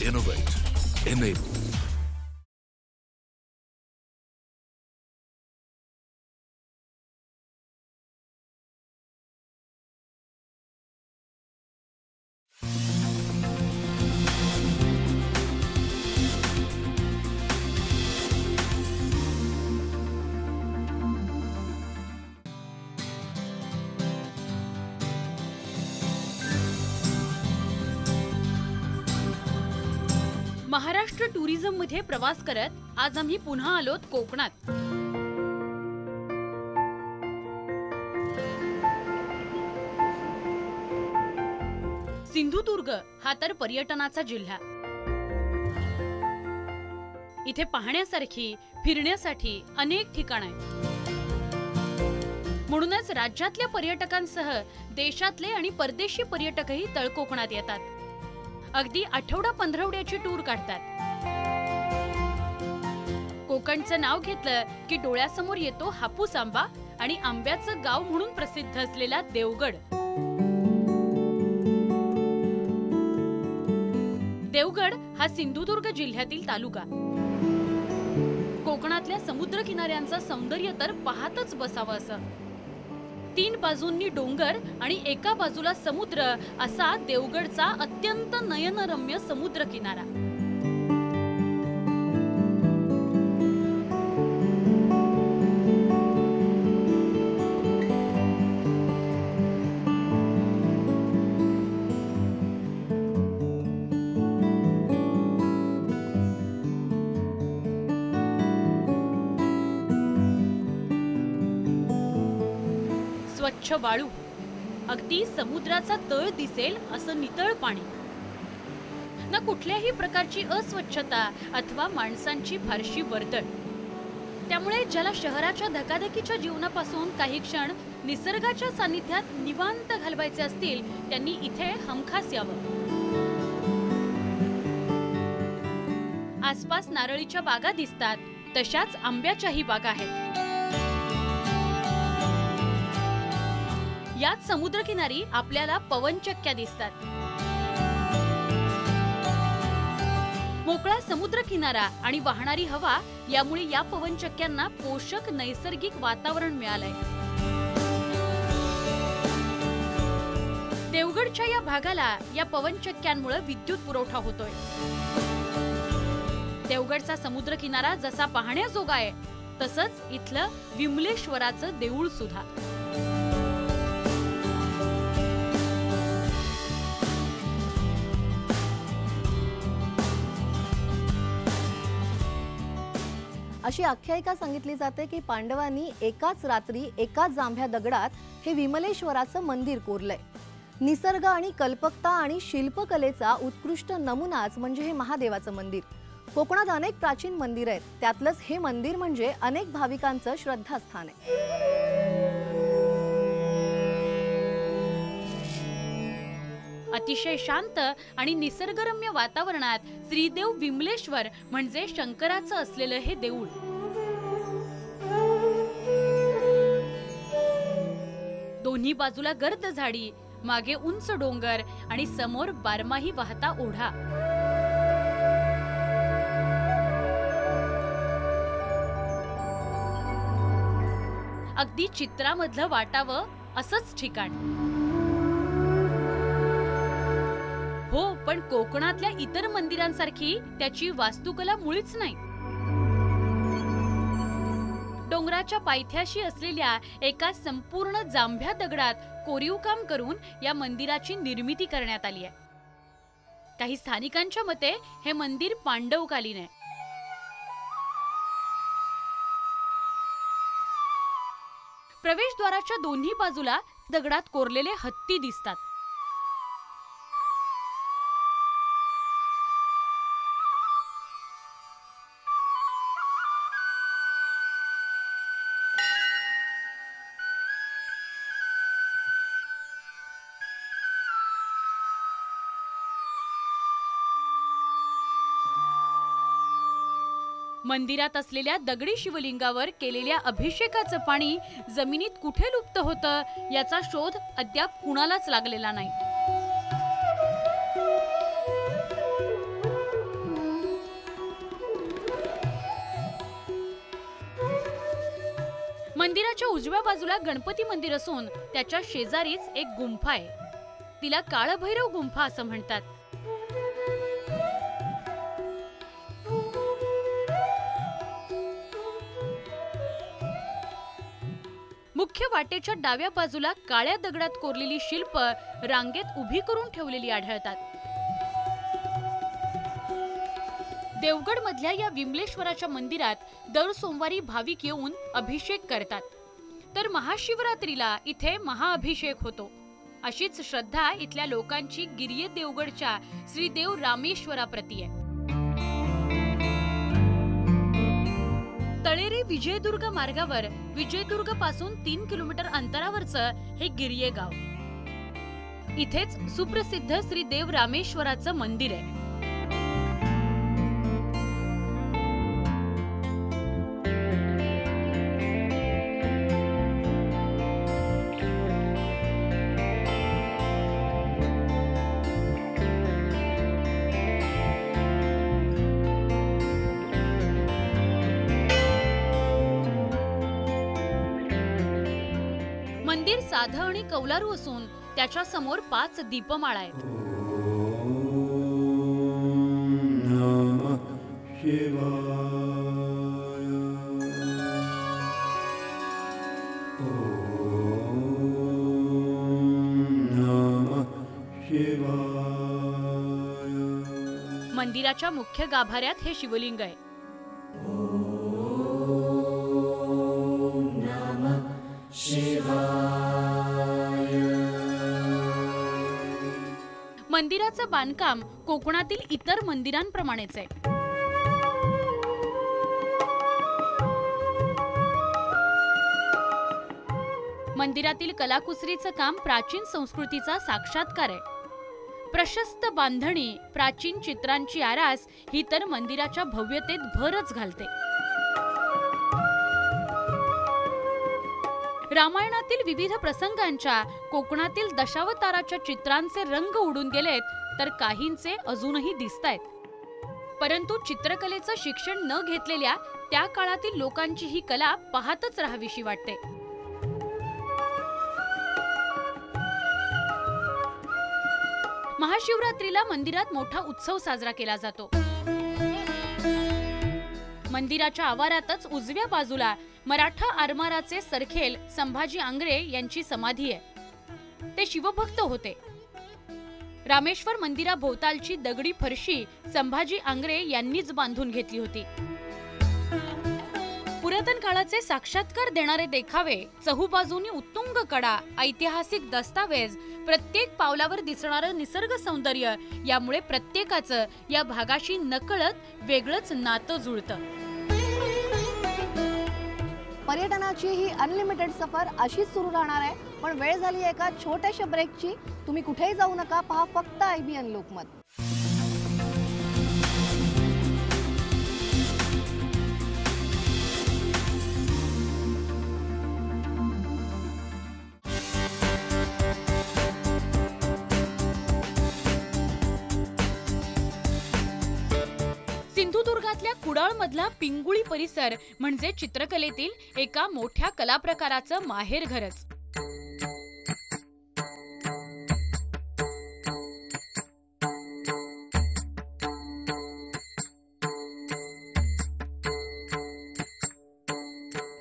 Innovate. Enable. Maharashtra tourism मध्ये प्रवास करत आज आम्ही पुन्हा आलोत कोकणात। सिंधुदुर्ग हा तर पर्यटनाचा जिल्हा। इथे पाहण्यासारखी फिरण्यासाठी अनेक ठिकाणे आहेत। म्हणूनच राज्यातल्या पर्यटकांसह देशातले आणि परदेशी पर्यटकही तळकोकणात येतात। अगदी आठवडा पंधरवड्याची टूर काढतात। कोकणचं नाव घेतलं की डोळ्यासमोर येतो हापूस आंबा आणि आंब्याचं गाव म्हणून प्रसिद्ध असलेला देवगड। देवगड हा सिंधुदुर्ग जिल्ह्यातील तालुका। कोकणातल्या समुद्र किनाऱ्यांचं सौंदर्य तर पाहतच बसावं असं। 3 बाजूंनी डोंगर आणि एका बाजूला समुद्र असा देवगडचा अत्यंत नयनरम्य समुद्र किनारा। स्वच्छ वाळू, अगदी समुद्राचा तळ दिसेल असं नितळ पाणी, ना कुठल्याही प्रकारची अस्वच्छता अथवा माणसांची फारशी वर्दळ। त्यामुळे ज्याला शहराच्या धकाधकीच्या जीवनापासून काही क्षण निसर्गाच्या सानिध्यात निवांत घालवायचे असतील त्यांनी इथे हमखास यावं। आसपास नारळीच्या बागा दिसतात, तशाच आंब्याच्याही बागा आहेत। याच समुद्रकिनारी आपल्याला पवनचक्क्या दिसतात। मोकळा समुद्र किनारा आणि वाहणारी हवा यामुळे या पवनचक्क्यांना पोषक नैसर्गिक वातावरण मिळालंय। देवगडच्या या भागाला या पवनचक्क्यांमुळे विद्युत पुरवठा होतोय। देवगडचा समुद्र किनारा जसा पाहण्याजोगा आहे तसंच इथलं विमलेश्वराचं देऊळ सुद्धा। अशी आख्यायिका सांगितली जाते की पांडवांनी एकाच रात्री एकाच जांभ्या दगडात हे विमलेश्वराचं मंदिर कोरलंय। निसर्ग आणि कल्पकता आणि शिल्पकलेचा उत्कृष्ट नमुनाच म्हणजे हे महादेवाचं मंदिर। कोकणात अनेक प्राचीन मंदिर आहेत, त्यातलंच हे मंदिर म्हणजे अनेक भाविकांचं श्रद्धास्थान आहे। अतिशय शांत आणि निसर्गरम्य वातावरणात श्रीदेव विमलेश्वर म्हणजे शंकराचं असलेलं हे देऊळ। दोन्ही बाजूला गर्द झाडी, मागे उंच डोंगर आणि समोर बारमाही वाहता ओढा। अगदी चित्रामधलं वाटावं असंच ठिकाण। हो, पण कोकणातल्या इतर मंदिरांसारखी त्याची वास्तुकला मुळीच नाही। डोंगराच्या पायथ्याशी असलेल्या एका संपूर्ण जांभ्या दगडात कोरीव काम करून या मंदिराची निर्मिती करण्यात आली आहे। काही स्थानिकांच्या मते हे मंदिर पांडवकालीन आहे। प्रवेशद्वाराच्या दोन्ही बाजूला दगडात कोरलेले हत्ती दिसतात। मंदिरात असलेल्या दगडी शिवलिंगावर केलेल्या अभिषेकाचं पाणी जमिनीत कुठे लुप्त होतं याचा शोध अद्याप कुणालाच लागलेला नाही। मंदिराच्या उजव्या बाजूला गणपती मंदिर असून त्याच्या शेजारीच एक गुंफा आहे. तिला काळभैरव गुंफा असं म्हणतात. मुख्य वाटेच्या डाव्या बाजूला काळ्या दगडात कोरलेली शिल्प रांगेत उभी करून ठेवलेली आढळतात. देवगड मधल्या या विमलेश्वराच्या मंदिरात दर सोमवारी भाविक येऊन अभिषेक करतात, तर महाशिवरात्रीला इथे महाअभिषेक होतो. अशीच श्रद्धा इथल्या लोकांची गिर्ये देवगडच्या श्री देव रामेश्वराप्रती आहे. तळेरे विजयदुर्ग मार्गावर विजयदुर्ग पासून 3 किलोमीटर अंतरावरचं हे गिर्ये गाव. इथेच सुप्रसिद्ध श्री देव रामेश्वराचं मंदिर आहे. मंदिर साधं आणि कौलारू असून त्याच्या समोर 5 दीपमाळा आहेत. मंदिराच्या मुख्य गाभाऱ्यात हे शिवलिंग आहे. मंदिराचं बांधकाम कोकणातील इतर मंदिरांप्रमाणेच आहे. मंदिरातील कलाकुसरीचं काम प्राचीन संस्कृतीचा साक्षात्कार आहे. प्रशस्त बांधणी, प्राचीन चित्रांची आरास ही तर मंदिराच्या भव्यतेत भरच घालते. रामायणातील विविध प्रसंगांच्या, कोकणातील दशावताराच्या चित्रांचे रंग उडून गेलेत, तर काहींचे अजूनही दिसतायत. परंतु चित्रकलेचं शिक्षण न घेतलेल्या त्या काळातील लोकांची ही कला पाहतच राहावीशी वाटते. महाशिवरात्रीला मंदिरात मोठा उत्सव साजरा केला जातो. मंदिराच्या आवारातच उजव्या बाजूला मराठा आरमाराचे सरखेल संभाजी आंग्रे यांची समाधी आहे. ते शिवभक्त होते. रामेश्वर मंदिराभोवतालची दगडी फरशी संभाजी आंग्रे यांनीच बांधून घेतली होती. पुरातन काळाचे साक्षात्कार देणारे देखावे, चहूबाजूनी उत्तुंग कडा, ऐतिहासिक दस्तावेज, प्रत्येक पावलावर दिसणारं निसर्ग सौंदर्य, यामुळे प्रत्येकाचं या भागाशी नकळत वेगळंच नातं जुळतं. पर्यटनाची ही अनलिमिटेड सफर अशीच सुरू राहणार आहे. पण वेळ झाली आहे एका छोट्याशा ब्रेकची. तुम्ही कुठेही जाऊ नका, पहा फक्त IBN लोकमत. सिंधुदुर्गातल्या कुडाळ मधला पिंगुळी परिसर म्हणजे चित्रकलेतील एका मोठ्या कलाप्रकाराचं माहेरघरच.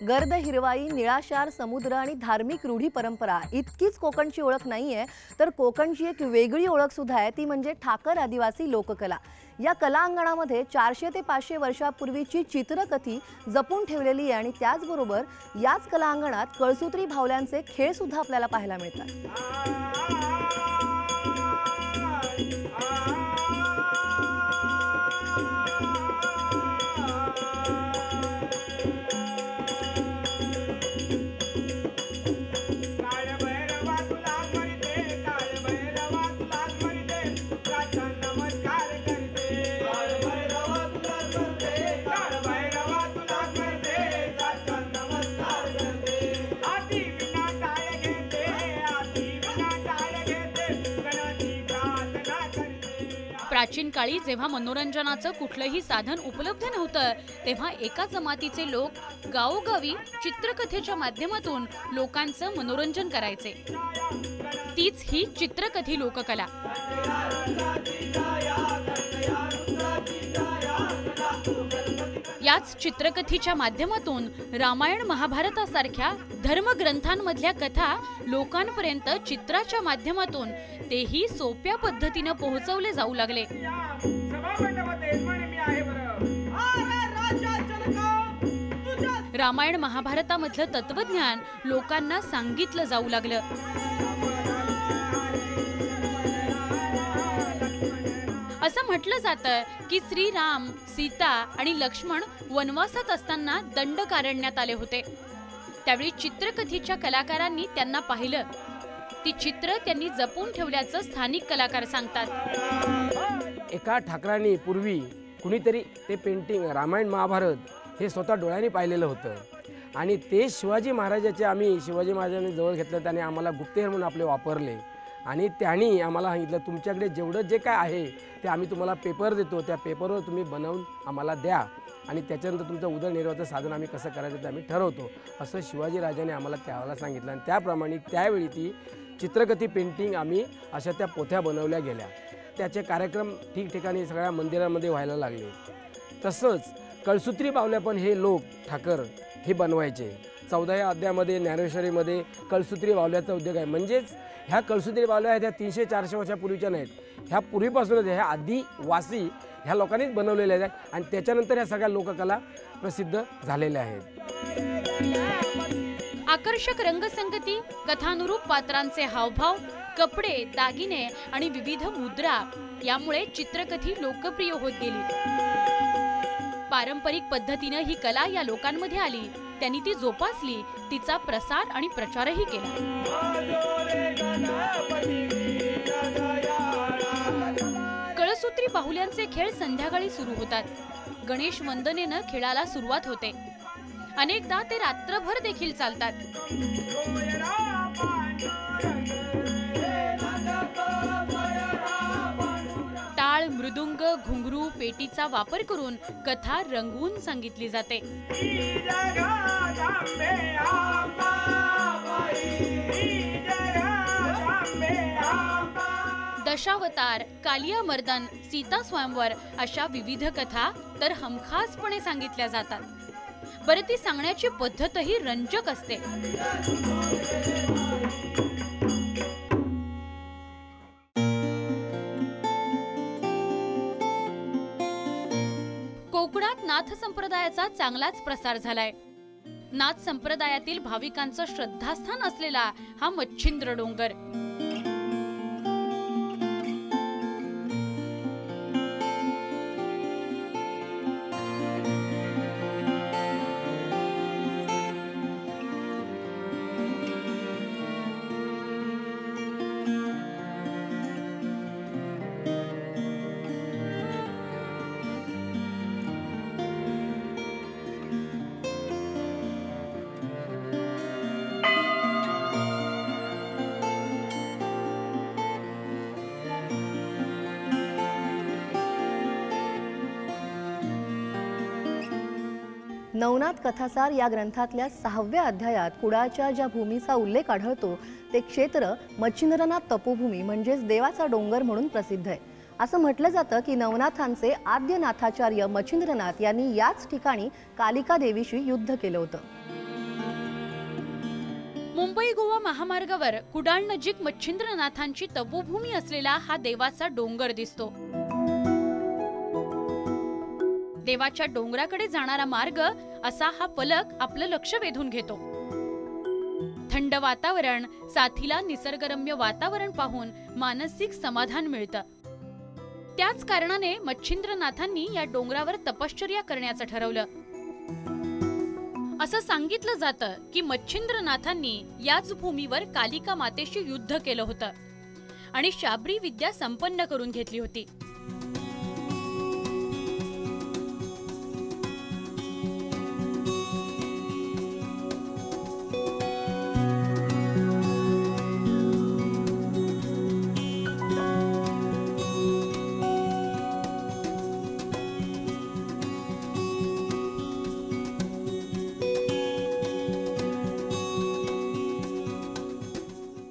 गर्द हिरवाई, निळाशार समुद्र आणि धार्मिक रूढी परंपरा इतकीच कोकणची ओळख नाहीये, तर कोकणची एक वेगळी ओळख सुद्धा आहे, ती म्हणजे ठाकर आदिवासी लोककला. या कला अंगणामध्ये 400 ते 500 वर्षापूर्वीची चित्रकथी जपून ठेवलेली आहे आणि त्याचबरोबर याच कला अंगणात कळसूत्री भावल्यांचे खेळ सुद्धा आपल्याला पाहायला मिळतात. प्राचीन काळी जेव्हा मनोरंजनाचं कुठलंही साधन उपलब्ध नव्हतं, तेव्हा एका जमातीचे लोक गावोगावी चित्रकथेच्या माध्यमातून लोकांचं मनोरंजन करायचे. तीच ही चित्रकथी लोककला. याच चित्रकथीच्या माध्यमातून रामायण महाभारतासारख्या धर्मग्रंथांमधल्या कथा लोकांपर्यंत चित्राच्या माध्यमातून तेही सोप्या पद्धतीने पोहोचवले जाऊ लागले. रामायण महाभारतामधलं तत्वज्ञान लोकांना सांगितलं जाऊ लागलं. असं म्हटलं जातं की श्रीराम, सीता आणि लक्ष्मण वनवासात असताना दंडकारण्यात आले होते. त्यावेळी चित्रकथीच्या कलाकारांनी त्यांना पाहिलं. ती चित्र त्यांनी जपून ठेवल्याचं स्थानिक कलाकार सांगतात. एका ठाकरांनी पूर्वी कुणीतरी ते पेंटिंग रामायण महाभारत हे स्वतः डोळ्यांनी पाहिलेलं होतं आणि ते शिवाजी महाराजाचे आम्ही शिवाजी महाराजांनी जवळ घेतलं. त्याने आम्हाला गुप्तहेर म्हणून आपले वापरले आणि त्यांनी आम्हाला सांगितलं तुमच्याकडे जेवढं जे काय आहे ते आम्ही तुम्हाला पेपर देतो, त्या पेपरवर तुम्ही बनवून आम्हाला द्या आणि त्याच्यानंतर तुमचं उदरनिर्वाहाचं साधन आम्ही कसं करायचं ते आम्ही ठरवतो, असं शिवाजी राजाने आम्हाला त्यावेळेला सांगितलं. आणि त्याप्रमाणे त्यावेळी ती चित्रकथी पेंटिंग आम्ही अशा त्या पोथ्या बनवल्या गेल्या. त्याचे कार्यक्रम ठिकठिकाणी सगळ्या मंदिरांमध्ये व्हायला लागले. तसंच कळसूत्री बावल्या पण हे लोक ठाकर हे बनवायचे. 14व्या अध्यायामध्ये ज्ञानेश्वरीमध्ये कळसूत्री बावल्याचा उद्योग आहे. म्हणजेच ह्या कळसूत्री बावल्या आहेत ह्या 300-400 वर्षापूर्वीच्या नाहीत, ह्या पूर्वीपासूनच ह्या आदिवासी ह्या लोकांनीच बनवलेल्या आहेत आणि त्याच्यानंतर ह्या सगळ्या लोककला प्रसिद्ध झालेल्या आहेत. आकर्षक रंगसंगती, कथानुरूप पात्रांचे हावभाव, कपडे, दागिने आणि विविध मुद्रा यामुळे चित्रकथी लोकप्रिय होत गेली. पारंपरिक पद्धतीने ही कला या लोकांमध्ये आली, त्यांनी ती जोपासली, तिचा प्रसार आणि प्रचारही केला. कळसूत्री बाहुल्यांचे खेळ संध्याकाळी सुरू होतात. गणेश वंदनेनं खेळाला सुरुवात होते. अनेकदा ते रात्रभर देखील चालतात. टाळ, मृदुंग, घुंगरू, पेटीचा वापर करून कथा रंगवून सांगितली जाते. दशावतार, कालिया मर्दन, सीता स्वयंवर अशा विविध कथा तर हमखासपणे सांगितल्या जातात. बरं, ती सांगण्याची पद्धतही रंजक असते. कोकणात नाथ संप्रदायाचा चांगलाच प्रसार झालाय. नाथ संप्रदायातील भाविकांचं श्रद्धास्थान असलेला हा मच्छिंद्र डोंगर. नवनाथ कथासार या ग्रंथातल्या 6व्या अध्यायात कुडाळच्या ज्या भूमीचा उल्लेख आढळतो ते क्षेत्र मच्छिंद्रनाथ तपोभूमी म्हणजेच देवाचा डोंगर म्हणून प्रसिद्ध आहे. असं म्हटलं जातं की नवनाथांचे आद्य नाथाचार्य मच्छिंद्रनाथ यांनी याच ठिकाणी कालिका देवीशी युद्ध केलं होतं. मुंबई गोवा महामार्गावर कुडाळ नजीक मच्छिंद्रनाथांची तपोभूमी असलेला हा देवाचा डोंगर दिसतो. देवाच्या डोंगराकडे जाणारा मार्ग असा हा फलक आपलं लक्ष वेधून घेतो. थंड वातावरण, साथीला निसर्गरम्य वातावरण पाहून मानसिक समाधान मिळतं. त्याच कारणाने मच्छिंद्रनाथांनी या डोंगरावर तपश्चर्या करण्याचं ठरवलं. असं सांगितलं जातं की मच्छिंद्रनाथांनी याच भूमीवर कालिका मातेशी युद्ध केलं होतं आणि शाबरी विद्या संपन्न करून घेतली होती.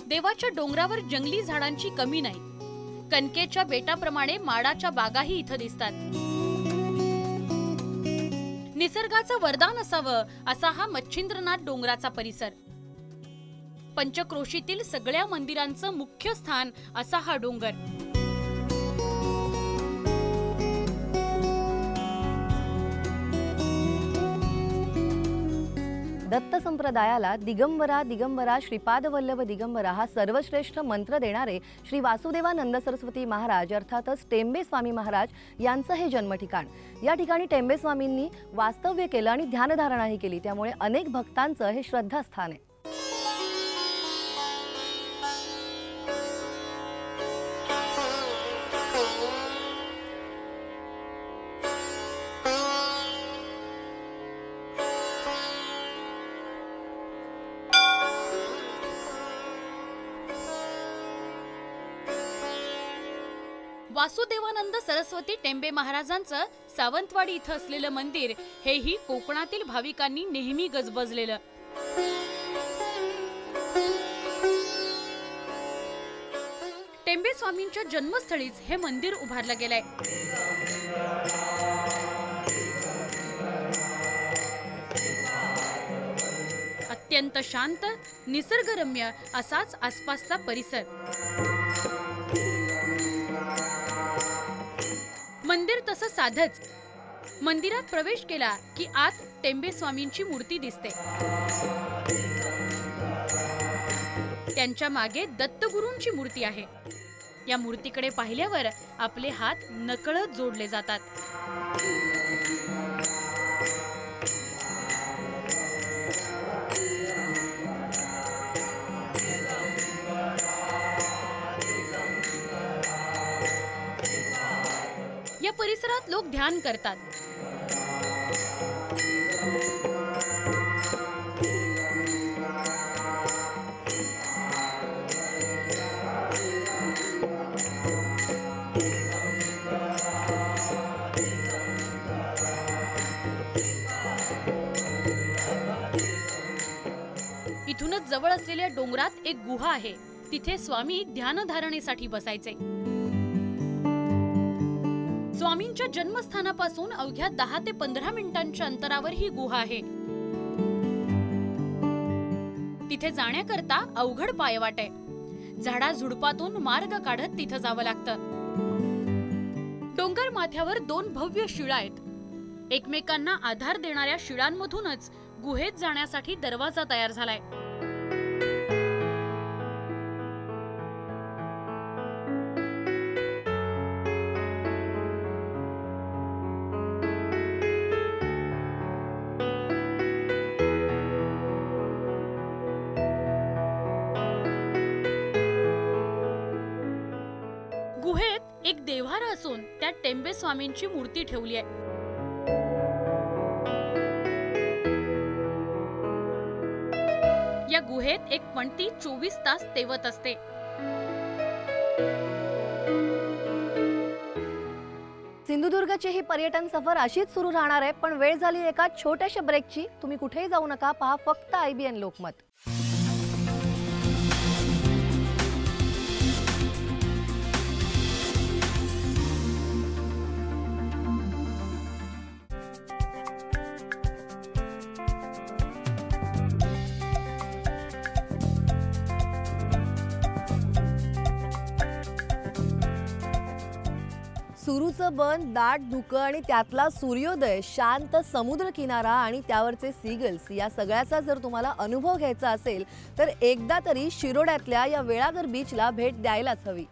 देवाच्या डोंगरावर जंगली झाडांची कमी नाही. कणकेच्या बेटाप्रमाणे माडाच्या बागाही इथं दिसतात. निसर्गाचं वरदान असावं असा हा मच्छिंद्रनाथ डोंगराचा परिसर. पंचक्रोशीतील सगळ्या मंदिरांचं मुख्य स्थान असा हा डोंगर. दत्त संप्रदायाला दिगंबरा दिगंबरा श्रीपाद वल्लभ दिगंबरा हा सर्वश्रेष्ठ मंत्र देणारे श्री वासुदेवानंद सरस्वती महाराज अर्थातच टेंबे स्वामी महाराज यांचं हे जन्म ठिकाण. या ठिकाणी टेंबे स्वामींनी वास्तव्य केलं आणि ध्यानधारणाही केली. त्यामुळे अनेक भक्तांचं हे श्रद्धास्थान आहे. वासुदेवानंद सरस्वती टेंबे महाराजांचं सावंतवाडी इथं असलेलं मंदिर हेही कोकणातील भाविकांनी नेहमी गजबजलेलं. टेंबे स्वामींच्या जन्मस्थळीच हे मंदिर उभारलं गेलंय. अत्यंत शांत, निसर्गरम्य असाच आसपासचा परिसर. मंदिर तसं साधच. मंदिरात प्रवेश केला की आत टेंबे स्वामींची मूर्ती दिसते. त्यांच्या मागे दत्तगुरूंची मूर्ती आहे. या मूर्तीकडे पाहिल्यावर आपले हात नकळत जोडले जातात. या परिसरात लोक ध्यान करतात. इथूनच जवळ असलेल्या डोंगरात एक गुहा आहे. तिथे स्वामी ध्यानधारणेसाठी बसायचे. स्वामींच्या जन्मस्थानापासून अवघ्या 10 ते 15 मिनिटांच्या अंतरावर ही गुहा आहे. तिथे जाण्याकरता अवघड पायवाट आहे. झाडा झुडपातून मार्ग काढत तिथं जावं लागतं. डोंगर माथ्यावर 2 भव्य शिळा आहेत. एकमेकांना आधार देणाऱ्या शिळांमधूनच गुहेत जाण्यासाठी दरवाजा तयार झालाय. गुहेत एक देव्हारा असून त्यात टेंबे स्वामींची मूर्ती ठेवली आहे. या गुहेत एक पणती 24 तास तेवत असते. सिंधुदुर्गची ही पर्यटन सफर अशीच सुरू राहणार आहे. पण वेळ झाली एका छोट्याशा ब्रेकची. तुम्ही कुठेही जाऊ नका. पहा फक्त IBN लोकमत. सुरूचं बन, दाट धुकं आणि त्यातला सूर्योदय, शांत समुद्र किनारा आणि त्यावरचे सीगल्स या सगळ्याचा जर तुम्हाला अनुभव घ्यायचा असेल तर एकदा तरी शिरोड्यातल्या या वेळागर बीचला भेट द्यायलाच हवी.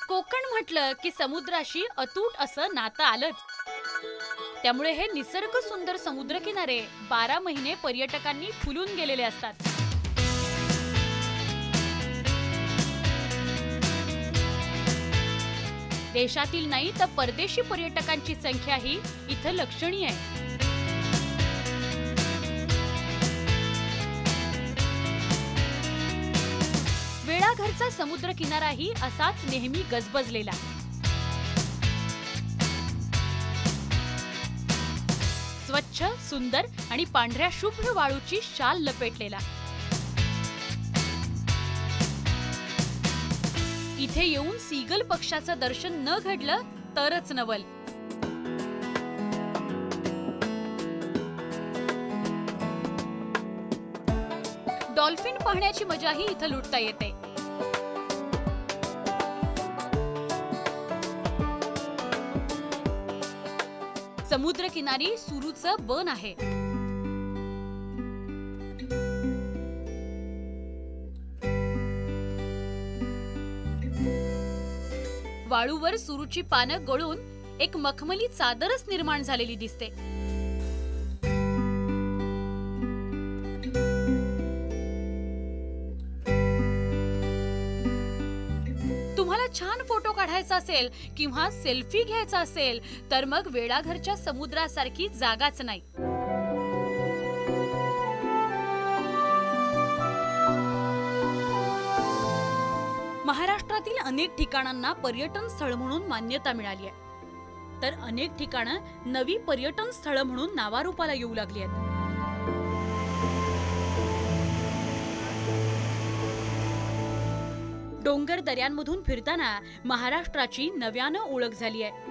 कोकण म्हटलं की समुद्राशी अतूट असं नातं आलंच. त्यामुळे हे निसर्ग सुंदर समुद्र किनारे 12 महिने पर्यटकांनी फुलून गेलेले असतात. देशातील नाही तर परदेशी पर्यटकांची संख्याही इथं लक्षणीय आहे. वेळाघरचा समुद्र किनाराही असाच नेहमी गजबजलेला. स्वच्छ स्वच्छ, सुंदर आणि पांढऱ्या शुभ्र वाळूची शाल लपेटलेला. इथे येऊन सीगल पक्षाचं दर्शन न घडलं तरच नवल. डॉल्फिन पाहण्याची मजाही इथं लुटता येते. समुद्र किनारी सुरूचं बन आहे. वाळूवर सुरूची पानं गळून एक मखमली चादरच निर्माण झालेली दिसते. तुम्हाला छान फोटो काढायचा असेल किंवा सेल्फी घ्यायचा असेल तर मग वेळाघरच्या समुद्रासारखी जागाच नाही. महाराष्ट्रातील अनेक ठिकाणांना पर्यटन स्थळ म्हणून मान्यता मिळाली आहे, तर अनेक ठिकाणं नवी पर्यटन स्थळ म्हणून नावारूपाला येऊ लागली आहेत. डोंगर दऱ्यांमधून फिरताना महाराष्ट्राची नव्यानं ओळख झाली आहे.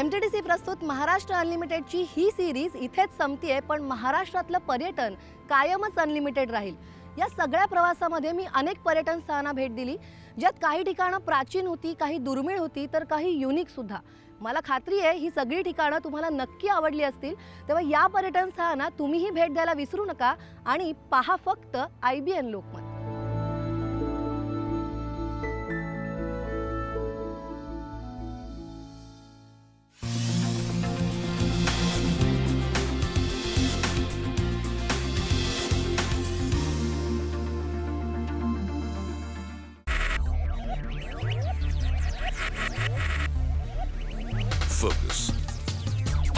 MTDC प्रस्तुत महाराष्ट्र अनलिमिटेडची ही सिरीज इथेच संपतीये, पण महाराष्ट्रातलं पर्यटन कायमच अनलिमिटेड राहील. या सगळ्या प्रवासामध्ये मी अनेक पर्यटन स्थळांना भेट दिली, ज्यात काही ठिकाणं प्राचीन होती, काही दुर्मिळ होती, तर काही युनिक सुद्धा. मला खात्री आहे ही सगळी ठिकाणं तुम्हाला नक्की आवडली असतील. तेव्हा या पर्यटन स्थळांना तुम्हीही भेट द्यायला विसरू नका आणि पहा फक्त IBN Lokmat. Focus.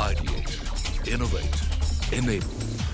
Ideate. Innovate. Enable.